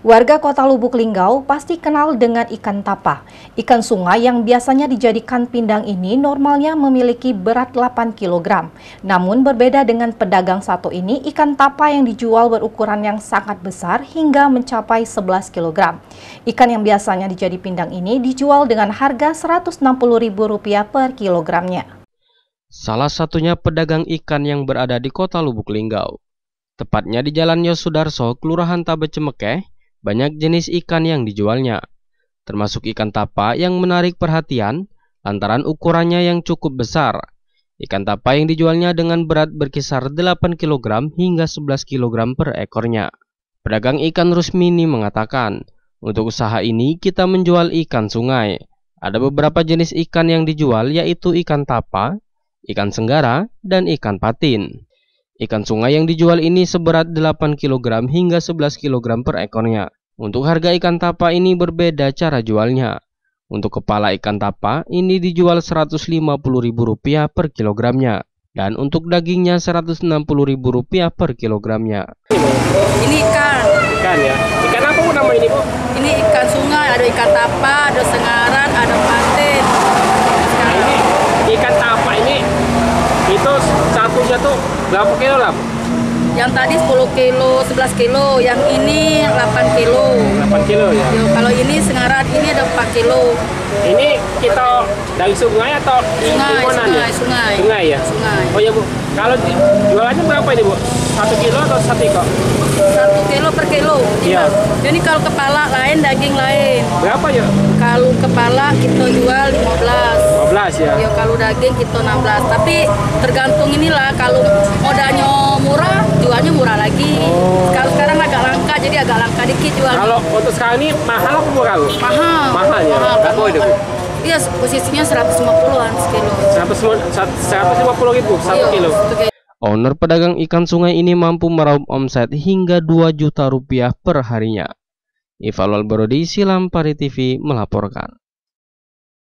Warga Kota Lubuk Linggau pasti kenal dengan ikan tapa. Ikan sungai yang biasanya dijadikan pindang ini normalnya memiliki berat 8 kg. Namun berbeda dengan pedagang satu ini, ikan tapa yang dijual berukuran yang sangat besar hingga mencapai 11 kg. Ikan yang biasanya dijadi pindang ini dijual dengan harga Rp160.000 per kilogramnya. Salah satunya pedagang ikan yang berada di Kota Lubuk Linggau. Tepatnya di Jalan Yosudarso, Kelurahan Tabe Cemekeh, banyak jenis ikan yang dijualnya, termasuk ikan tapa yang menarik perhatian lantaran ukurannya yang cukup besar. Ikan tapa yang dijualnya dengan berat berkisar 8 kg hingga 11 kg per ekornya. Pedagang ikan Rusmini mengatakan, untuk usaha ini kita menjual ikan sungai. Ada beberapa jenis ikan yang dijual yaitu ikan tapa, ikan senggara, dan ikan patin. Ikan sungai yang dijual ini seberat 8 kg hingga 11 kg per ekornya. Untuk harga ikan tapa ini berbeda cara jualnya. Untuk kepala ikan tapa ini dijual Rp150.000 per kilogramnya. Dan untuk dagingnya Rp160.000 per kilogramnya. Ini ikan. Ikan ya. Ikan apa nama ini, Bu? Ini ikan sungai, ada ikan tapa, ada sengaran, ada patin. Nah, ini ikan tapa ini itu satunya tuh berapa kilo lah? Yang tadi 10 kilo, 11 kilo, yang ini 8 kilo. 8 kilo ya. Yo, kalau ini sengaran ini ada 4 kilo. Ini kita dari sungai atau Sungai. Sungai ya. Sungai. Oh ya, Bu. Kalau jualannya berapa ini, Bu? 1 kilo atau 1 ekor? 1 kilo per kilo. Iya. Jadi kalau kepala lain, daging lain. Berapa ya? Kalau kepala kita jual 15. 15 ya. Ya, kalau daging kita 16. Tapi tergantung inilah, kalau modalnya murah, jualnya murah lagi. Oh. Kalau sekarang agak langka, jadi agak langka dikit jual. Kalau untuk sekarang ini mahal apa murah, Bu? Mahal. Mahal ya. Berapa itu, Bu? Iya, posisinya 150-an sekilo. 150.000 1 kilo. Owner pedagang ikan sungai ini mampu meraup omset hingga Rp2 juta per harinya. Ivalwal Brody, Silampari TV melaporkan.